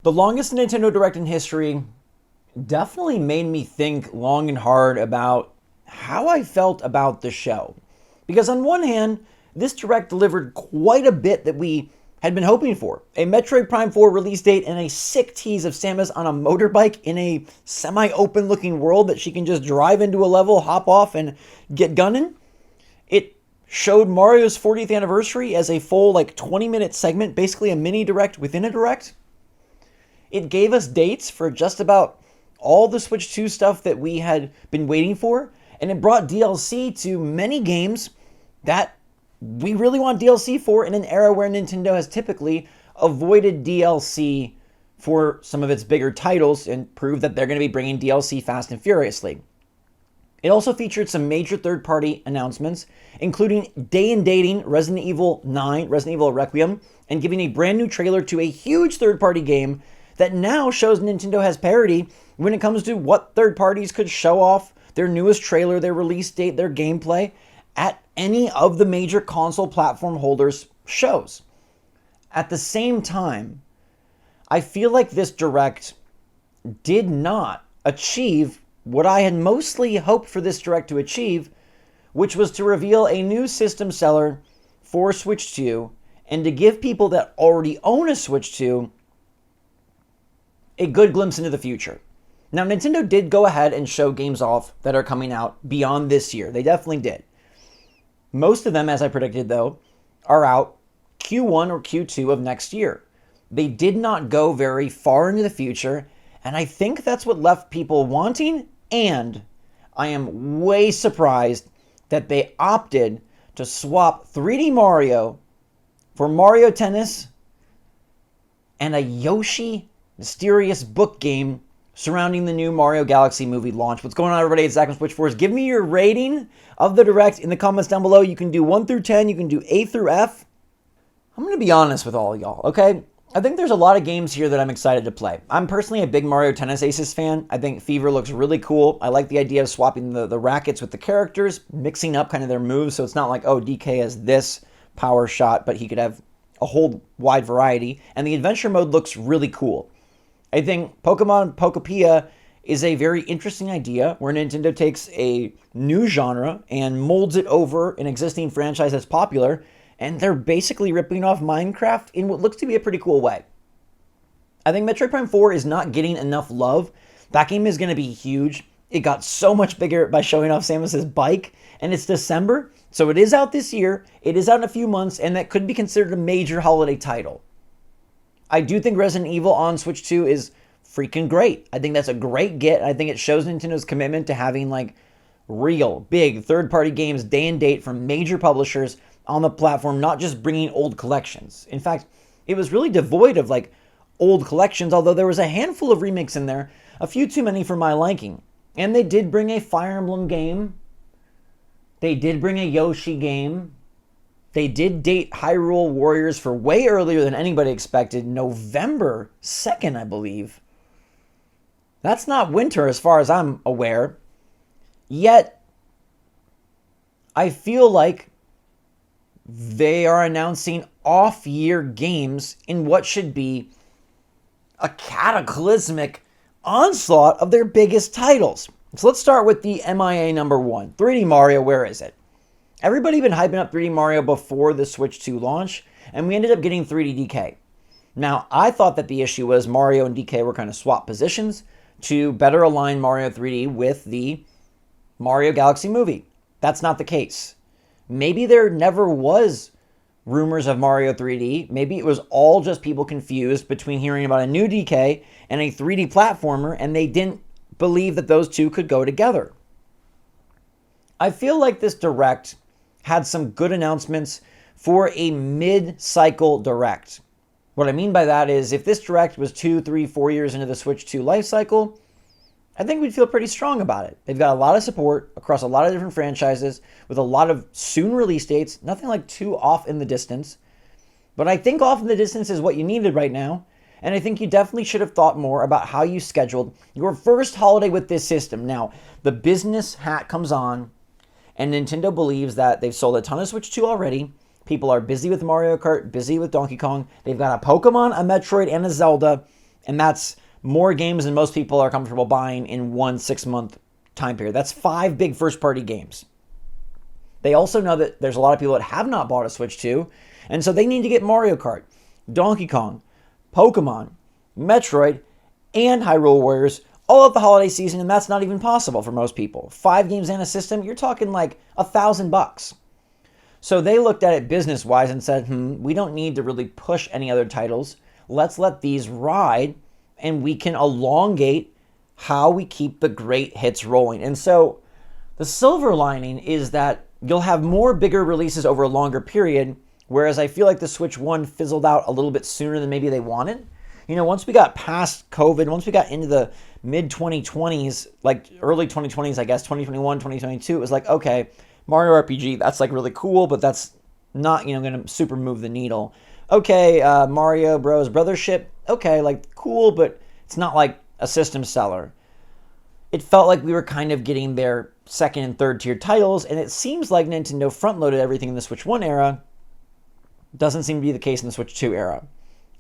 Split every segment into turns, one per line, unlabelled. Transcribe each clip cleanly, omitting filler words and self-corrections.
The longest Nintendo Direct in history definitely made me think long and hard about how I felt about the show. Because on one hand, this Direct delivered quite a bit that we had been hoping for. A Metroid Prime 4 release date and a sick tease of Samus on a motorbike in a semi-open looking world that she can just drive into a level, hop off, and get gunning. It showed Mario's 40th anniversary as a full 20-minute segment, basically a mini Direct within a Direct. It gave us dates for just about all the Switch 2 stuff that we had been waiting for, and it brought DLC to many games that we really want DLC for in an era where Nintendo has typically avoided DLC for some of its bigger titles and proved that they're going to be bringing DLC fast and furiously. It also featured some major third-party announcements, including day and dating Resident Evil 9, Resident Evil Requiem, and giving a brand new trailer to a huge third-party game that now shows Nintendo has parity when it comes to what third parties could show off their newest trailer, their release date, their gameplay at any of the major console platform holders' shows. At the same time, I feel like this Direct did not achieve what I had mostly hoped for this Direct to achieve, which was to reveal a new system seller for Switch 2 and to give people that already own a Switch 2 a good glimpse into the future. Now, Nintendo did go ahead and show games off that are coming out beyond this year. They definitely did. Most of them, as I predicted, though, are out Q1 or Q2 of next year. They did not go very far into the future, and I think that's what left people wanting, and I am way surprised that they opted to swap 3D Mario for Mario Tennis and a Yoshi mysterious book game surrounding the new Mario Galaxy movie launch. What's going on, everybody? It's Zach from SwitchForce. Give me your rating of the Direct in the comments down below. You can do 1 through 10. You can do A through F. I'm going to be honest with all y'all, okay? I think there's a lot of games here that I'm excited to play. I'm personally a big Mario Tennis Aces fan. I think Fever looks really cool. I like the idea of swapping the rackets with the characters, mixing up kind of their moves, so it's not like, oh, DK has this power shot, but he could have a whole wide variety. And the adventure mode looks really cool. I think Pokemon Pokopia is a very interesting idea where Nintendo takes a new genre and molds it over an existing franchise that's popular, and they're basically ripping off Minecraft in what looks to be a pretty cool way. I think Metroid Prime 4 is not getting enough love. That game is going to be huge. It got so much bigger by showing off Samus's bike, and it's December, so it is out this year, it is out in a few months, and that could be considered a major holiday title. I do think Resident Evil on Switch 2 is freaking great. I think that's a great get. I think it shows Nintendo's commitment to having real, big, third-party games day and date from major publishers on the platform, not just bringing old collections. In fact, it was really devoid of old collections, although there was a handful of remakes in there, a few too many for my liking. And they did bring a Fire Emblem game. They did bring a Yoshi game. They did date Hyrule Warriors for way earlier than anybody expected, November 2nd, I believe. That's not winter as far as I'm aware. Yet, I feel like they are announcing off-year games in what should be a cataclysmic onslaught of their biggest titles. So let's start with the MIA number 1. 3D Mario, where is it? Everybody been hyping up 3D Mario before the Switch 2 launch, and we ended up getting 3D DK. Now, I thought that the issue was Mario and DK were kind of swap positions to better align Mario 3D with the Mario Galaxy movie. That's not the case. Maybe there never was rumors of Mario 3D. Maybe it was all just people confused between hearing about a new DK and a 3D platformer, and they didn't believe that those two could go together. I feel like this Direct had some good announcements for a mid-cycle Direct. What I mean by that is if this Direct was 2, 3, 4 years into the Switch 2 life cycle, I think we'd feel pretty strong about it. They've got a lot of support across a lot of different franchises with a lot of soon release dates, nothing too off in the distance. But I think off in the distance is what you needed right now, and I think you definitely should have thought more about how you scheduled your first holiday with this system. Now, the business hat comes on, and Nintendo believes that they've sold a ton of Switch 2 already. People are busy with Mario Kart, busy with Donkey Kong. They've got a Pokemon, a Metroid, and a Zelda. And that's more games than most people are comfortable buying in one 6-month time period. That's 5 big first-party games. They also know that there's a lot of people that have not bought a Switch 2, and so they need to get Mario Kart, Donkey Kong, Pokemon, Metroid, and Hyrule Warriors all at the holiday season, and that's not even possible for most people. 5 games and a system, you're talking like $1,000. So they looked at it business-wise and said, we don't need to really push any other titles. Let's let these ride, and we can elongate how we keep the great hits rolling. And so the silver lining is that you'll have more bigger releases over a longer period, whereas I feel like the Switch 1 fizzled out a little bit sooner than maybe they wanted. You know, once we got past COVID, once we got into the mid-2020s, like early 2020s, I guess, 2021, 2022, it was like, okay, Mario RPG, that's like really cool, but that's not, going to super move the needle. Okay, Mario Bros. Brothership, okay, like cool, but it's not like a system seller. It felt like we were kind of getting their second and third tier titles, and it seems like Nintendo front-loaded everything in the Switch 1 era. Doesn't seem to be the case in the Switch 2 era.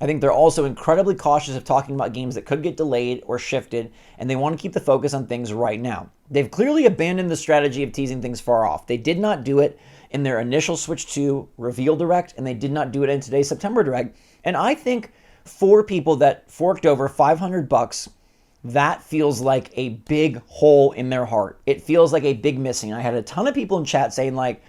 I think they're also incredibly cautious of talking about games that could get delayed or shifted, and they want to keep the focus on things right now. They've clearly abandoned the strategy of teasing things far off. They did not do it in their initial Switch 2 reveal direct, and they did not do it in today's September direct. And I think for people that forked over $500, that feels like a big hole in their heart. It feels like a big missing. I had a ton of people in chat saying like,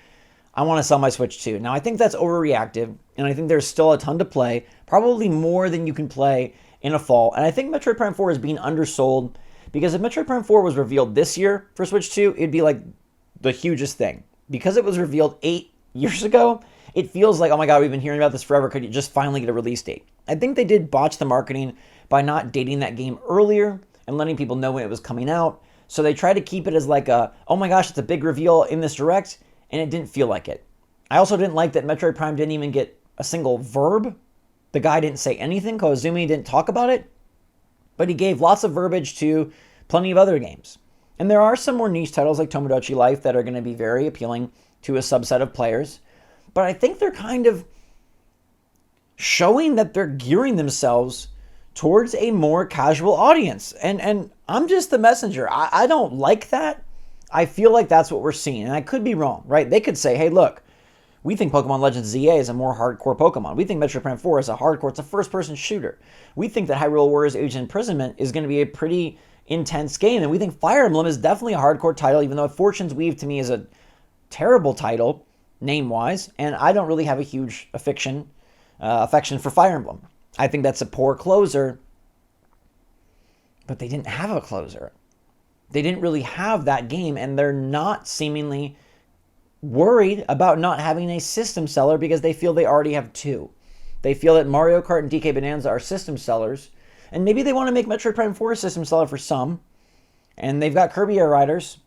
I want to sell my Switch 2. Now, I think that's overreactive, and I think there's still a ton to play, probably more than you can play in a fall. And I think Metroid Prime 4 is being undersold, because if Metroid Prime 4 was revealed this year for Switch 2, it'd be like the hugest thing. Because it was revealed 8 years ago, it feels like, oh my god, we've been hearing about this forever. Could you just finally get a release date? I think they did botch the marketing by not dating that game earlier and letting people know when it was coming out. So they tried to keep it as like a, oh my gosh, it's a big reveal in this direct, and it didn't feel like it. I also didn't like that Metroid Prime didn't even get a single verb. The guy didn't say anything. Koizumi didn't talk about it, but he gave lots of verbiage to plenty of other games. And there are some more niche titles like Tomodachi Life that are going to be very appealing to a subset of players. But I think they're kind of showing that they're gearing themselves towards a more casual audience. And I'm just the messenger. I don't like that. I feel like that's what we're seeing. And I could be wrong, right? They could say, hey, look, we think Pokemon Legends ZA is a more hardcore Pokemon. We think Metroid Prime 4 is a hardcore, it's a first-person shooter. We think that Hyrule Warriors Age of Imprisonment is going to be a pretty intense game. And we think Fire Emblem is definitely a hardcore title, even though Fortune's Weave to me is a terrible title, name-wise. And I don't really have a huge affection for Fire Emblem. I think that's a poor closer. But they didn't have a closer. They didn't really have that game, and they're not seemingly worried about not having a system seller because they feel they already have 2. They feel that Mario Kart and DK Bonanza are system sellers, and maybe they want to make Metroid Prime 4 a system seller for some, and they've got Kirby Air Riders.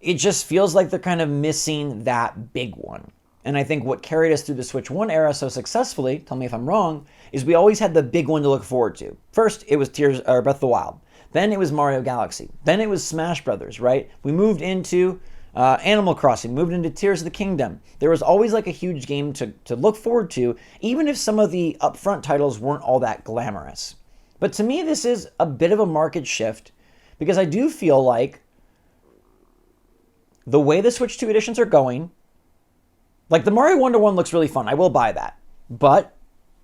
It just feels like they're kind of missing that big one. And I think what carried us through the Switch 1 era so successfully, tell me if I'm wrong, is we always had the big one to look forward to. First, it was Breath of the Wild. Then it was Mario Galaxy. Then it was Smash Brothers, right? We moved into Animal Crossing, moved into Tears of the Kingdom. There was always like a huge game to look forward to, even if some of the upfront titles weren't all that glamorous. But to me, this is a bit of a market shift, because I do feel like the way the Switch 2 editions are going, like the Mario Wonder one looks really fun. I will buy that. But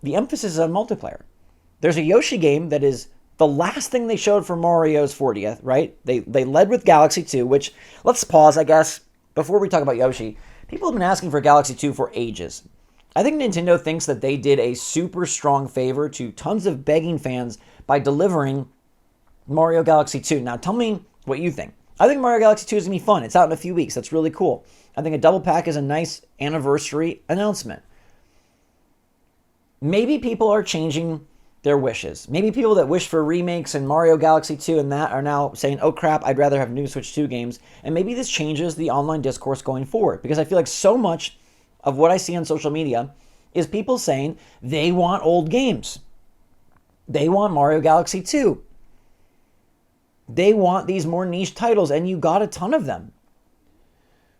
the emphasis is on multiplayer. There's a Yoshi game that is the last thing they showed for Mario's 40th, right? They led with Galaxy 2, which, let's pause, I guess, before we talk about Yoshi. People have been asking for Galaxy 2 for ages. I think Nintendo thinks that they did a super strong favor to tons of begging fans by delivering Mario Galaxy 2. Now, tell me what you think. I think Mario Galaxy 2 is going to be fun. It's out in a few weeks. That's really cool. I think a double pack is a nice anniversary announcement. Maybe people are changing their wishes. Maybe people that wish for remakes and Mario Galaxy 2 and that are now saying, oh crap, I'd rather have new Switch 2 games. And maybe this changes the online discourse going forward, because I feel like so much of what I see on social media is people saying they want old games. They want Mario Galaxy 2. They want these more niche titles, and you got a ton of them.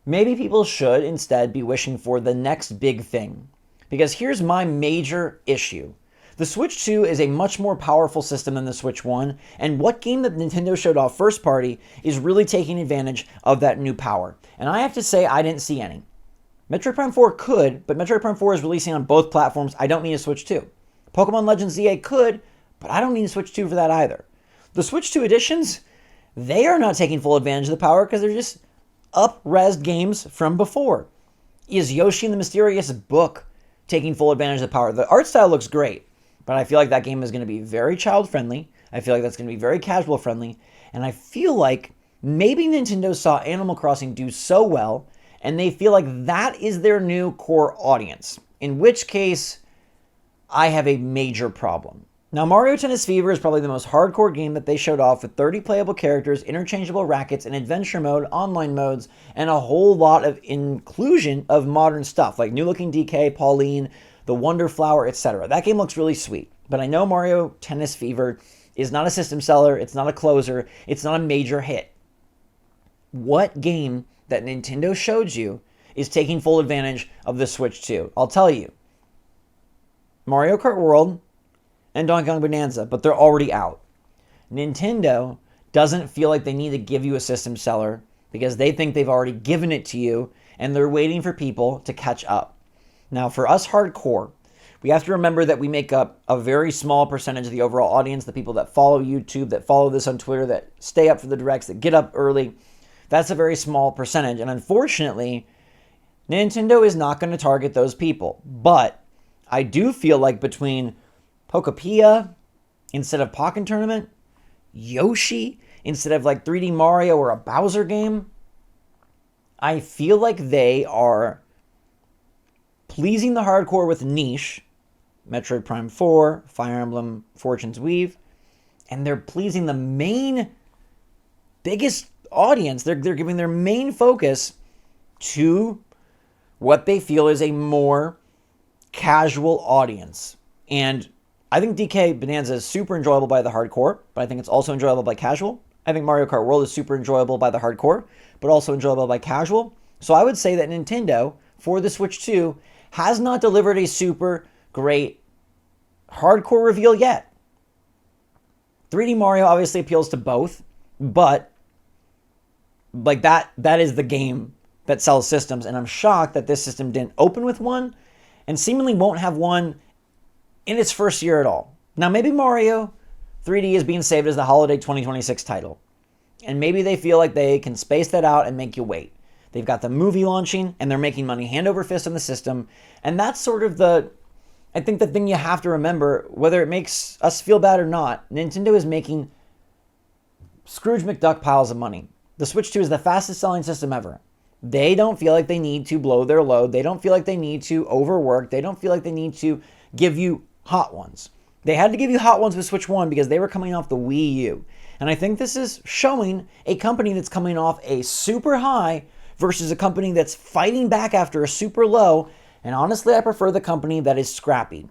Maybe people should instead be wishing for the next big thing. Because here's my major issue. The Switch 2 is a much more powerful system than the Switch 1, and what game that Nintendo showed off first party is really taking advantage of that new power. And I have to say, I didn't see any. Metroid Prime 4 could, but Metroid Prime 4 is releasing on both platforms. I don't need a Switch 2. Pokemon Legends ZA could, but I don't need a Switch 2 for that either. The Switch 2 editions, they are not taking full advantage of the power because they're just up-resed games from before. Is Yoshi and the Mysterious Book taking full advantage of the power? The art style looks great, but I feel like that game is going to be very child-friendly. I feel like that's going to be very casual-friendly. And I feel like maybe Nintendo saw Animal Crossing do so well, and they feel like that is their new core audience. In which case, I have a major problem. Now, Mario Tennis Fever is probably the most hardcore game that they showed off, with 30 playable characters, interchangeable rackets, an adventure mode, online modes, and a whole lot of inclusion of modern stuff, like new-looking DK, Pauline, the Wonder Flower, etc. That game looks really sweet, but I know Mario Tennis Fever is not a system seller, it's not a closer, it's not a major hit. What game that Nintendo showed you is taking full advantage of the Switch 2? I'll tell you. Mario Kart World and Donkey Kong Bonanza, but they're already out. Nintendo doesn't feel like they need to give you a system seller because they think they've already given it to you and they're waiting for people to catch up. Now, for us hardcore, we have to remember that we make up a very small percentage of the overall audience, the people that follow YouTube, that follow this on Twitter, that stay up for the directs, that get up early. That's a very small percentage, and unfortunately, Nintendo is not going to target those people. But I do feel like between Pokopia instead of Pokken Tournament, Yoshi instead of like 3D Mario or a Bowser game, I feel like they are pleasing the hardcore with niche, Metroid Prime 4, Fire Emblem Fortune's Weave, and they're pleasing the main, biggest audience. They're giving their main focus to what they feel is a more casual audience. And I think DK Bonanza is super enjoyable by the hardcore, but I think it's also enjoyable by casual. I think Mario Kart World is super enjoyable by the hardcore, but also enjoyable by casual. So I would say that Nintendo, for the Switch 2, has not delivered a super great hardcore reveal yet. 3D Mario obviously appeals to both, but like that is the game that sells systems, and I'm shocked that this system didn't open with one and seemingly won't have one in its first year at all. Now, maybe Mario 3D is being saved as the holiday 2026 title, and maybe they feel like they can space that out and make you wait. They've got the movie launching, and they're making money hand over fist on the system, and that's sort of I think the thing you have to remember, whether it makes us feel bad or not, Nintendo is making Scrooge McDuck piles of money. The Switch 2 is the fastest selling system ever. They don't feel like they need to blow their load. They don't feel like they need to overwork. They don't feel like they need to give you hot ones. They had to give you hot ones with Switch 1 because they were coming off the Wii U. And I think this is showing a company that's coming off a super high versus a company that's fighting back after a super low. And honestly, I prefer the company that is scrappy.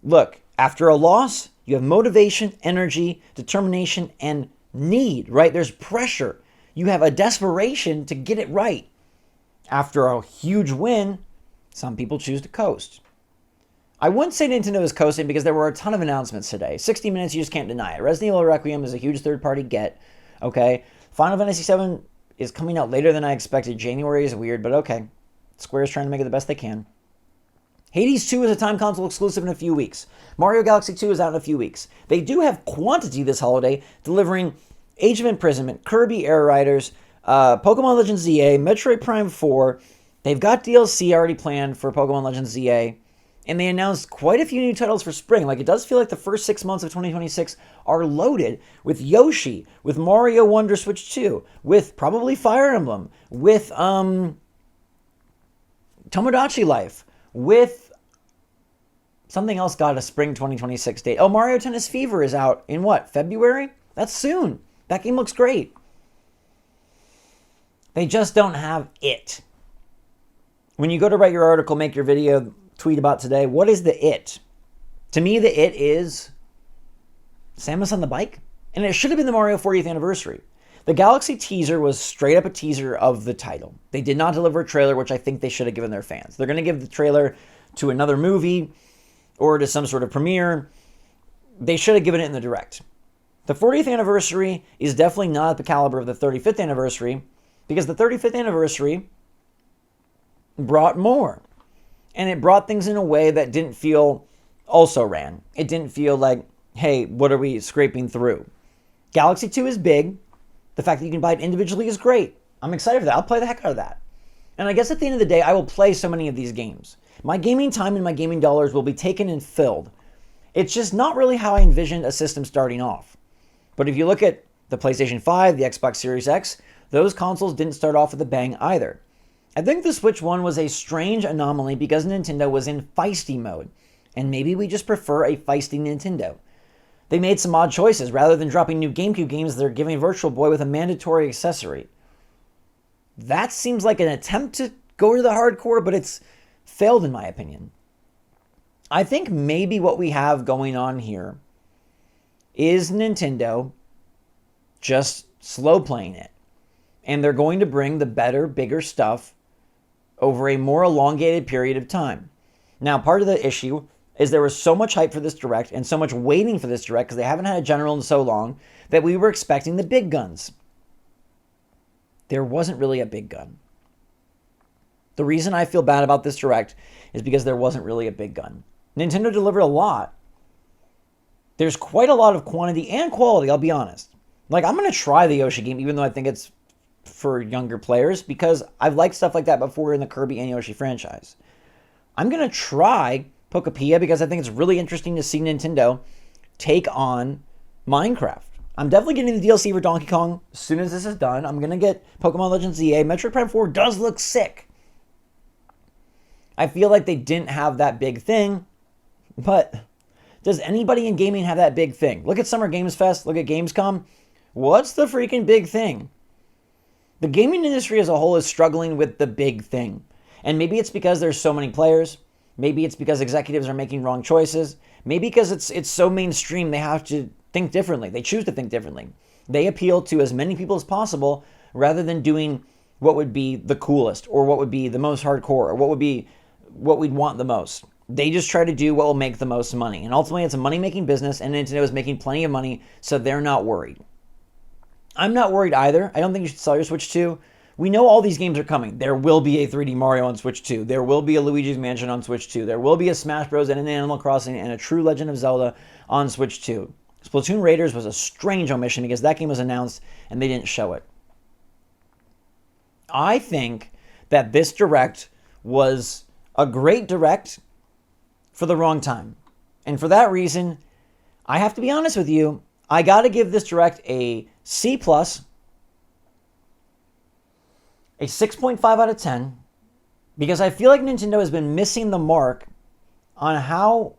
Look, after a loss, you have motivation, energy, determination, and need, right? There's pressure. You have a desperation to get it right. After a huge win, some people choose to coast. I wouldn't say Nintendo is coasting because there were a ton of announcements today. 60 minutes, you just can't deny it. Resident Evil Requiem is a huge third-party get, okay? Final Fantasy VII is coming out later than I expected. January is weird, but okay. Square's trying to make it the best they can. Hades 2 is a time console exclusive in a few weeks. Mario Galaxy 2 is out in a few weeks. They do have quantity this holiday, delivering Age of Imprisonment, Kirby Air Riders, Pokemon Legends ZA, Metroid Prime 4. They've got DLC already planned for Pokemon Legends ZA. And they announced quite a few new titles for spring. Like, it does feel like the first 6 months of 2026 are loaded with Yoshi, with Mario Wonder Switch 2, with probably Fire Emblem, with Tomodachi Life, with something else got a spring 2026 date. Oh, Mario Tennis Fever is out in what, February? That's soon. That game looks great. They just don't have it. When you go to write your article, make your video, tweet about today, what is the it? To me, the it is Samus on the bike. And it should have been the Mario 40th anniversary. The Galaxy teaser was straight up a teaser of the title. They did not deliver a trailer, which I think they should have given their fans. They're going to give the trailer to another movie or to some sort of premiere. They should have given it in the direct. The 40th anniversary is definitely not at the caliber of the 35th anniversary, because the 35th anniversary brought more. And it brought things in a way that didn't feel also ran. It didn't feel like, hey, what are we scraping through? Galaxy 2 is big. The fact that you can buy it individually is great. I'm excited for that. I'll play the heck out of that. And I guess at the end of the day, I will play so many of these games. My gaming time and my gaming dollars will be taken and filled. It's just not really how I envisioned a system starting off. But if you look at the PlayStation 5, the Xbox Series X, those consoles didn't start off with a bang either. I think the Switch 1 was a strange anomaly because Nintendo was in feisty mode. And maybe we just prefer a feisty Nintendo. They made some odd choices. Rather than dropping new GameCube games, they're giving Virtual Boy with a mandatory accessory. That seems like an attempt to go to the hardcore, but it's failed in my opinion. I think maybe what we have going on here is Nintendo just slow playing it. And they're going to bring the better, bigger stuff over a more elongated period of time. Now, part of the issue is there was so much hype for this direct and so much waiting for this direct because they haven't had a general in so long that we were expecting the big guns. There wasn't really a big gun. The reason I feel bad about this direct is because there wasn't really a big gun. Nintendo delivered a lot. There's quite a lot of quantity and quality, I'll be honest. Like, I'm going to try the Yoshi game, even though I think it's for younger players, because I've liked stuff like that before in the Kirby and Yoshi franchise. I'm going to try Pokepia because I think it's really interesting to see Nintendo take on Minecraft. I'm definitely getting the DLC for Donkey Kong as soon as this is done. I'm going to get Pokemon Legends ZA. Metroid Prime 4 does look sick. I feel like they didn't have that big thing, but does anybody in gaming have that big thing? Look at Summer Games Fest. Look at Gamescom. What's the freaking big thing? The gaming industry as a whole is struggling with the big thing. And maybe it's because there's so many players. Maybe it's because executives are making wrong choices. Maybe because it's so mainstream they have to think differently. They choose to think differently. They appeal to as many people as possible rather than doing what would be the coolest or what would be the most hardcore or what would be what we'd want the most. They just try to do what will make the most money. And ultimately, it's a money-making business, and Nintendo is making plenty of money, so they're not worried. I'm not worried either. I don't think you should sell your Switch 2. We know all these games are coming. There will be a 3D Mario on Switch 2. There will be a Luigi's Mansion on Switch 2. There will be a Smash Bros. And an Animal Crossing and a True Legend of Zelda on Switch 2. Splatoon Raiders was a strange omission because that game was announced and they didn't show it. I think that this Direct was a great Direct for the wrong time. And for that reason, I have to be honest with you, I got to give this Direct a C+, a 6.5 out of 10, because I feel like Nintendo has been missing the mark on how,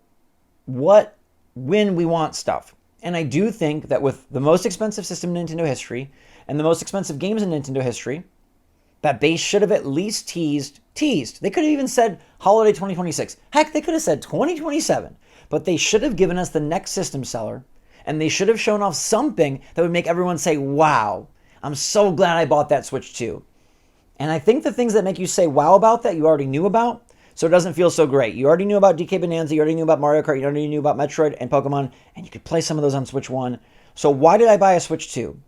what, when we want stuff. And I do think that with the most expensive system in Nintendo history and the most expensive games in Nintendo history, that they should have at least teased. They could have even said holiday 2026. Heck, they could have said 2027. But they should have given us the next system seller, and they should have shown off something that would make everyone say, wow, I'm so glad I bought that Switch 2. And I think the things that make you say wow about that you already knew about, so it doesn't feel so great. You already knew about DK Bonanza, you already knew about Mario Kart, you already knew about Metroid and Pokemon, and you could play some of those on Switch 1. So why did I buy a Switch 2?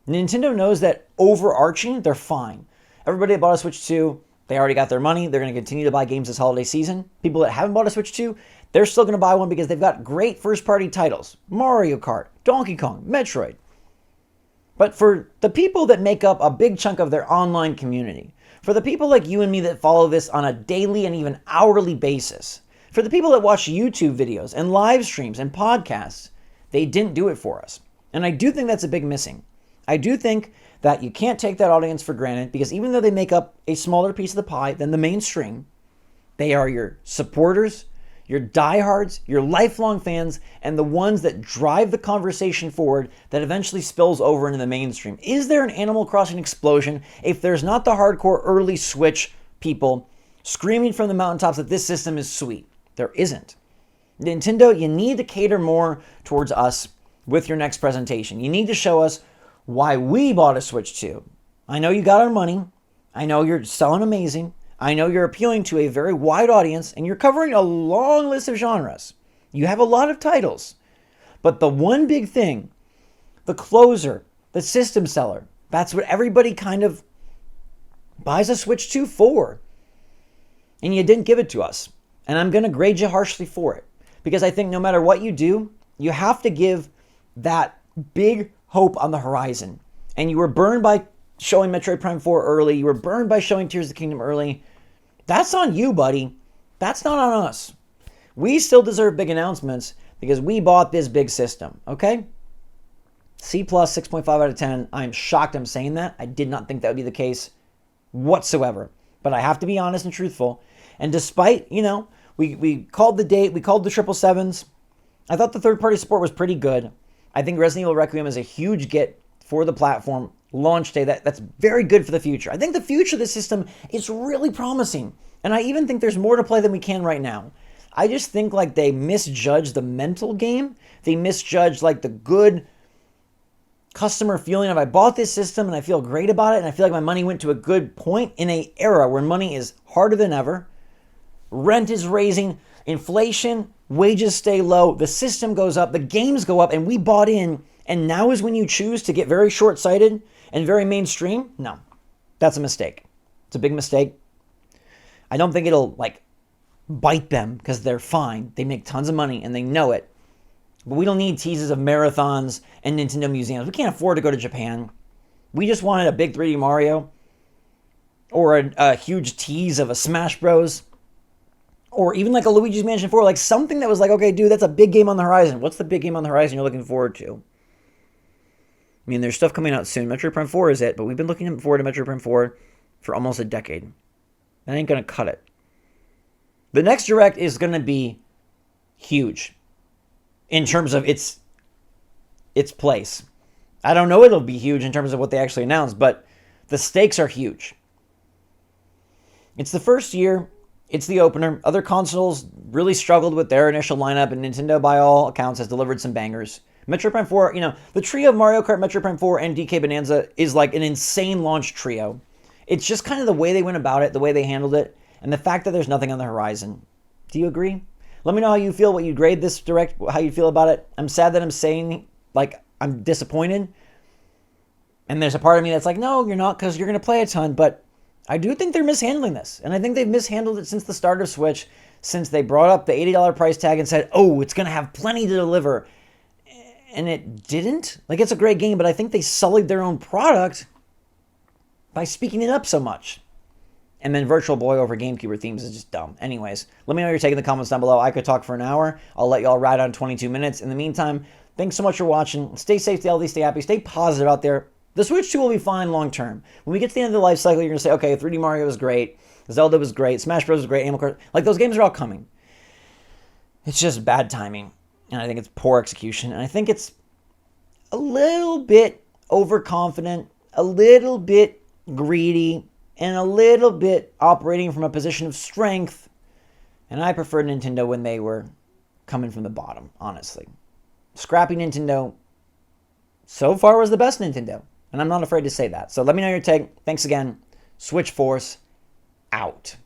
Nintendo knows that overarching, they're fine. Everybody that bought a Switch 2, they already got their money. They're going to continue to buy games this holiday season. People that haven't bought a Switch 2, they're still going to buy one because they've got great first-party titles. Mario Kart, Donkey Kong, Metroid. But for the people that make up a big chunk of their online community, for the people like you and me that follow this on a daily and even hourly basis, for the people that watch YouTube videos and live streams and podcasts, they didn't do it for us. And I do think that's a big missing. I do think that you can't take that audience for granted because even though they make up a smaller piece of the pie than the mainstream, they are your supporters, your diehards, your lifelong fans, and the ones that drive the conversation forward that eventually spills over into the mainstream. Is there an Animal Crossing explosion if there's not the hardcore early Switch people screaming from the mountaintops that this system is sweet? There isn't. Nintendo, you need to cater more towards us with your next presentation. You need to show us why we bought a Switch 2. I know you got our money. I know you're selling amazing. I know you're appealing to a very wide audience and you're covering a long list of genres. You have a lot of titles. But the one big thing, the closer, the system seller, that's what everybody kind of buys a Switch 2 for. And you didn't give it to us. And I'm going to grade you harshly for it. Because I think no matter what you do, you have to give that big hope on the horizon. And you were burned by showing Metroid Prime 4 early. You were burned by showing Tears of the Kingdom early. That's on you, buddy. That's not on us. We still deserve big announcements because we bought this big system, okay? C+, 6.5 out of 10. I'm shocked I'm saying that. I did not think that would be the case whatsoever. But I have to be honest and truthful. And despite, we called the date, we called the 777s. I thought the third-party support was pretty good. I think Resident Evil Requiem is a huge get for the platform. Launch day, that's very good for the future. I think the future of the system is really promising. And I even think there's more to play than we can right now. I just think like they misjudged the mental game. They misjudged like the good customer feeling of I bought this system and I feel great about it and I feel like my money went to a good point in an era where money is harder than ever. Rent is raising, inflation, wages stay low, the system goes up, the games go up, and we bought in, and now is when you choose to get very short-sighted and very mainstream? No, that's a mistake. It's a big mistake. I don't think it'll bite them because they're fine. They make tons of money and they know it. But we don't need teases of marathons and Nintendo museums. We can't afford to go to Japan. We just wanted a big 3D Mario or a huge tease of a Smash Bros. Or even like a Luigi's Mansion 4, like something that was like, okay, dude, that's a big game on the horizon. What's the big game on the horizon you're looking forward to? I mean, there's stuff coming out soon. Metroid Prime 4 is it, but we've been looking forward to Metroid Prime 4 for almost a decade. That ain't going to cut it. The next Direct is going to be huge in terms of its place. I don't know it'll be huge in terms of what they actually announced, but the stakes are huge. It's the first year. It's the opener. Other consoles really struggled with their initial lineup, and Nintendo, by all accounts, has delivered some bangers. Metroid Prime 4, the trio of Mario Kart, Metroid Prime 4, and DK Bonanza is like an insane launch trio. It's just kind of the way they went about it, the way they handled it, and the fact that there's nothing on the horizon. Do you agree? Let me know how you feel, what you grade this Direct, how you feel about it. I'm sad that I'm saying, I'm disappointed. And there's a part of me that's like, no, you're not, because you're going to play a ton, but I do think they're mishandling this. And I think they've mishandled it since the start of Switch, since they brought up the $80 price tag and said, oh, it's going to have plenty to deliver. And it didn't. It's a great game, but I think they sullied their own product by speaking it up so much. And then Virtual Boy over GameCube themes is just dumb. Anyways, let me know your take in the comments down below. I could talk for an hour. I'll let y'all ride on 22 minutes. In the meantime, thanks so much for watching. Stay safe, stay healthy, stay happy, stay positive out there. The Switch 2 will be fine long term. When we get to the end of the life cycle, you're going to say, okay, 3D Mario was great, Zelda was great, Smash Bros was great, Animal Crossing. Those games are all coming. It's just bad timing. And I think it's poor execution. And I think it's a little bit overconfident, a little bit greedy, and a little bit operating from a position of strength. And I prefer Nintendo when they were coming from the bottom, honestly. Scrappy Nintendo so far was the best Nintendo. And I'm not afraid to say that. So let me know your take. Thanks again. SwitchForce out.